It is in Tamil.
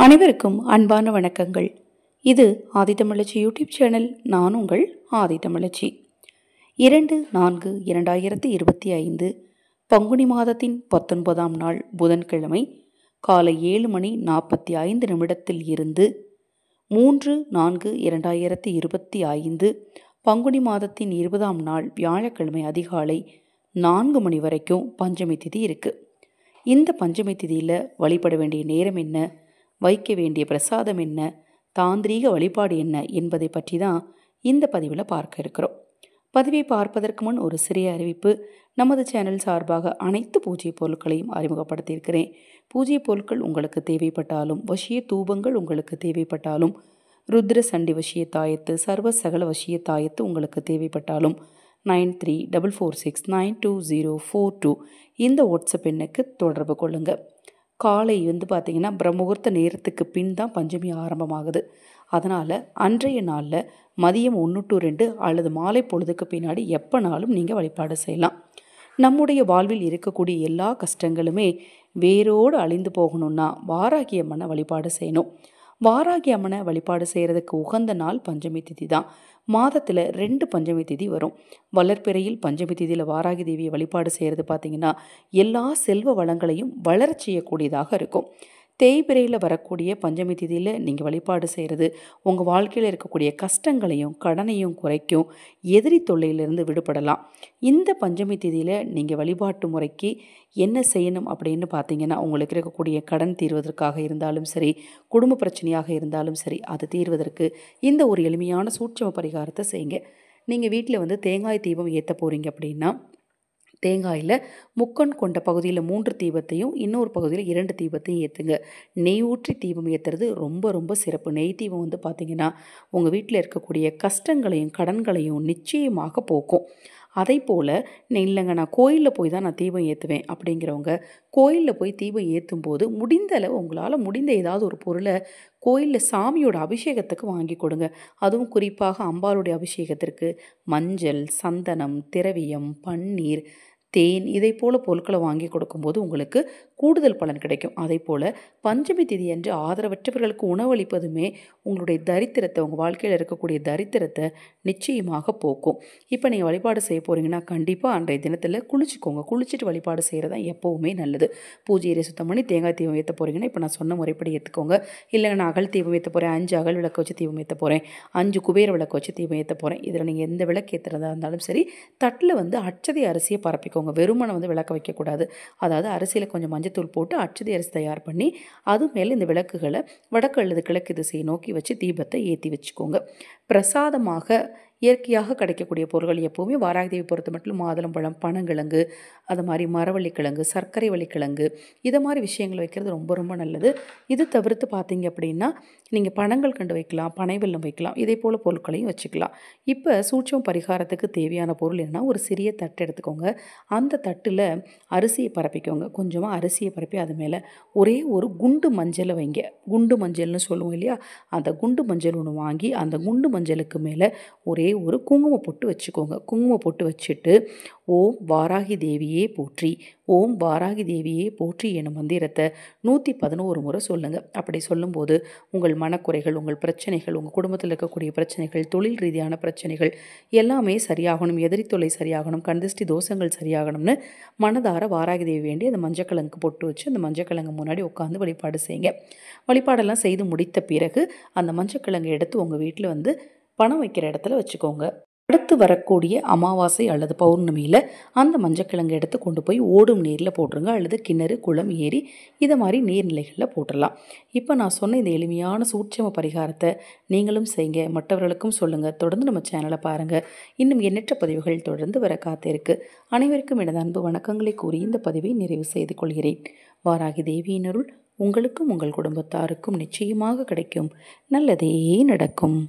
அனைவருக்கும் அன்பான வணக்கங்கள். இது ஆதித்தமிழச்சி யூடியூப் சேனல். நான் உங்கள் ஆதித்தமிழச்சி. 2/4/2025 பங்குனி மாதத்தின் 19ஆம் நாள் புதன்கிழமை காலை 7:45 இருந்து 3/4/2025 பங்குனி மாதத்தின் 20ஆம் நாள் வியாழக்கிழமை அதிகாலை 4 மணி வரைக்கும் பஞ்சமி திதி இருக்கு. இந்த பஞ்சமி திதியில் வழிபட வேண்டிய நேரம் என்ன, வைக்க வேண்டிய பிரசாதம் என்ன, தாந்திரீக வழிபாடு என்ன என்பதை பற்றி தான் இந்த பதிவில் பார்க்க இருக்கிறோம். பதிவை பார்ப்பதற்கு முன் ஒரு சிறிய அறிவிப்பு. நமது சேனல் சார்பாக அனைத்து பூஜை பொருட்களையும் அறிமுகப்படுத்தியிருக்கிறேன். பூஜை பொருட்கள் உங்களுக்கு தேவைப்பட்டாலும், வசிய தூபங்கள் உங்களுக்கு தேவைப்பட்டாலும், ருத்ர சண்டி வசிய தாயத்து, சர்வ சகல வசிய தாயத்து உங்களுக்கு தேவைப்பட்டாலும் 9346692042 இந்த வாட்ஸ்அப் எண்ணுக்கு தொடர்பு கொள்ளுங்கள். காலை பார்த்திங்கன்னா பிரம்மமுகூர்த்த நேரத்துக்கு பின் தான் பஞ்சமி ஆரம்பமாகுது. அதனால் அன்றைய நாளில் மதியம் 1 to 2 அல்லது மாலை பொழுதுக்கு பின்னாடி எப்போனாலும் நீங்கள் வழிபாடு செய்யலாம். நம்முடைய வாழ்வில் இருக்கக்கூடிய எல்லா கஷ்டங்களுமே வேரோடு அழிந்து போகணும்னா வாராகி அம்மனை வழிபாடு செய்யணும். வாராகி அம்மனை வழிபாடு செய்கிறதுக்கு உகந்த நாள் பஞ்சமி திதி தான். மாதத்தில் 2 பஞ்சமி திதி வரும். வளர்ப்பிறையில் பஞ்சமி திதியில் வாராகி தேவியை வழிபாடு செய்கிறது பார்த்திங்கன்னா எல்லா செல்வ வளங்களையும் வளர செய்யக்கூடியதாக இருக்கும். தேய்பிறையில் வரக்கூடிய பஞ்சமி திதியில் நீங்கள் வழிபாடு செய்கிறது உங்கள் வாழ்க்கையில் இருக்கக்கூடிய கஷ்டங்களையும் கடனையும் குறைக்கும். எதிரி தொல்லையிலிருந்து விடுபடலாம். இந்த பஞ்சமி திதியில் நீங்கள் வழிபாட்டு முறைக்கு என்ன செய்யணும் அப்படின்னு பார்த்தீங்கன்னா, உங்களுக்கு இருக்கக்கூடிய கடன் தீர்வதற்காக இருந்தாலும் சரி, குடும்ப பிரச்சனையாக இருந்தாலும் சரி, அது தீர்வதற்கு இந்த ஒரு எளிமையான சூட்சம பரிகாரத்தை செய்யுங்க. நீங்கள் வீட்டில் தேங்காய் தீபம் ஏற்ற போகிறீங்க அப்படின்னா, தேங்காயில் முக்கண் கொண்ட பகுதியில் 3 தீபத்தையும் இன்னொரு பகுதியில் 2 தீபத்தையும் ஏற்றுங்க. நெய் ஊற்றி தீபம் ஏற்றுறது ரொம்ப ரொம்ப சிறப்பு. நெய் தீபம் பார்த்திங்கன்னா உங்கள் வீட்டில் இருக்கக்கூடிய கஷ்டங்களையும் கடன்களையும் நிச்சயமாக போக்கும். அதே போல் இல்லைங்க நான் கோயிலில் போய் தான் நான் தீபம் ஏற்றுவேன் அப்படிங்கிறவங்க, கோயிலில் போய் தீபம் ஏற்றும் போது முடிந்த அளவு உங்களால் முடிந்த ஏதாவது ஒரு பொருளை கோயிலில் சாமியோட அபிஷேகத்துக்கு வாங்கி கொடுங்க. அதுவும் குறிப்பாக அம்பாளுடைய அபிஷேகத்திற்கு மஞ்சள், சந்தனம், திரவியம், பன்னீர், தேன் இதை போல் பொருட்களை வாங்கி கொடுக்கும்போது உங்களுக்கு கூடுதல் பலன் கிடைக்கும். அதே போல் பஞ்சமி திதி அன்று ஆதரவற்றவர்களுக்கு உணவளிப்பதுமே உங்களுடைய தரித்திரத்தை, உங்கள் வாழ்க்கையில் இருக்கக்கூடிய தரித்திரத்தை நிச்சயமாக போக்கும். இப்போ நீங்கள் வழிபாடு செய்ய போகிறீங்கன்னா கண்டிப்பாக அன்றைய தினத்தில் குளிச்சுக்கோங்க. குளிச்சுட்டு வழிபாடு செய்கிறது தான் எப்போவுமே நல்லது. பூஜையை சுத்தம் பண்ணி தேங்காய் தீபம் ஏற்ற போகிறீங்கன்னா இப்போ நான் சொன்ன முறைப்படி ஏற்றுக்கோங்க. இல்லைங்க நான் அகல் தீபம் ஏற்ற போகிறேன், 5 அகல் விளக்கு வச்சு தீபம் ஏற்ற போகிறேன், 5 குபேர விளக்கு வச்சு தீபம் ஏற்ற போகிறேன். இதில் நீங்கள் எந்த விளக்கு ஏற்றுறதா இருந்தாலும் சரி, தட்டில் அட்சதை அரிசியை பரப்பிக்கோங்க. வெறுமனை விளக்க வைக்கக்கூடாது. அதாவது அரிசியில் கொஞ்சம் மஞ்சத்தூள் போட்டு அட்சதை அரிசி தயார் பண்ணி அது மேலே இந்த விளக்குகளை வடக்கு அல்லது கிழக்கு திசையை நோக்கி வச்சு தீபத்தை ஏற்றி வச்சுக்கோங்க. பிரசாதமாக இயற்கையாக கிடைக்கக்கூடிய பொருட்கள் எப்போவுமே வாராகி தேவி பொறுத்த மட்டும் மாதுளம்பழம், பனங்கிழங்கு, அது மாதிரி மரவள்ளிக்கிழங்கு, சர்க்கரை வள்ளிக்கிழங்கு இதை மாதிரி விஷயங்கள் வைக்கிறது ரொம்ப ரொம்ப நல்லது. இது தவிர்த்து பார்த்தீங்க அப்படின்னா நீங்கள் பனங்கள் கண்டு வைக்கலாம், பனை வெல்லம் வைக்கலாம், இதே போல் பொருட்களையும் வச்சுக்கலாம். இப்போ சூட்சம பரிகாரத்துக்கு தேவையான பொருள் என்னன்னா, ஒரு சிறிய தட்டு எடுத்துக்கோங்க. அந்த தட்டில் அரிசியை பரப்பிக்கோங்க. கொஞ்சமாக அரிசியை பரப்பி அது மேலே ஒரே ஒரு குண்டு மஞ்சளை வைங்க. குண்டு மஞ்சள்னு சொல்லுவோம் இல்லையா, அந்த குண்டு மஞ்சள் ஒன்று வாங்கி அந்த குண்டு மஞ்சளுக்கு மேலே ஒரே ஒரு குங்குமம் பொட்டு வச்சுக்கோங்க. குங்குமம் பொட்டு வச்சுட்டு ஓம் வாராகி தேவியே போற்றி, ஓம் வாராகி தேவியே போற்றி எனும் மந்திரத்தை 111 முறை சொல்லுங்கள். அப்படி சொல்லும்போது உங்கள் மனக்குறைகள், உங்கள் பிரச்சனைகள், உங்கள் குடும்பத்தில் இருக்கக்கூடிய பிரச்சனைகள், தொழில் ரீதியான பிரச்சனைகள் எல்லாமே சரியாகணும், எதிரி தொல்லை சரியாகணும், கண்திஷ்டி தோஷங்கள் சரியாகணும்னு மனதார வாராகி தேவி வேண்டி அந்த மஞ்சக்கிழங்கு பொட்டு வச்சு அந்த மஞ்சக்கிழங்கு முன்னாடி உட்காந்து வழிபாடு செய்யுங்க. வழிபாடெல்லாம் செய்து முடித்த பிறகு அந்த மஞ்சக்கிழங்கை எடுத்து உங்கள் வீட்டில் பணம் வைக்கிற இடத்துல வச்சுக்கோங்க. அடுத்து வரக்கூடிய அமாவாசை அல்லது பௌர்ணமியில் அந்த மஞ்சக்கிழங்கு எடுத்து கொண்டு போய் ஓடும் நீரில் போட்டுருங்க, அல்லது கிணறு, குளம், ஏரி இதை மாதிரி நீர்நிலைகளில் போட்டுடலாம். இப்போ நான் சொன்ன இந்த எளிமையான சூட்சம பரிகாரத்தை நீங்களும் செய்யுங்க, மற்றவர்களுக்கும் சொல்லுங்கள். தொடர்ந்து நம்ம சேனலை பாருங்கள். இன்னும் எண்ணற்ற பதிவுகள் தொடர்ந்து வர காத்திருக்கு. அனைவருக்கும் எனது அன்பு வணக்கங்களை கூறி இந்த பதிவை நிறைவு செய்து கொள்கிறேன். வாராகி தேவியின் அருள் உங்களுக்கும் உங்கள் குடும்பத்தாருக்கும் நிச்சயமாக கிடைக்கும். நல்லதே நடக்கும்.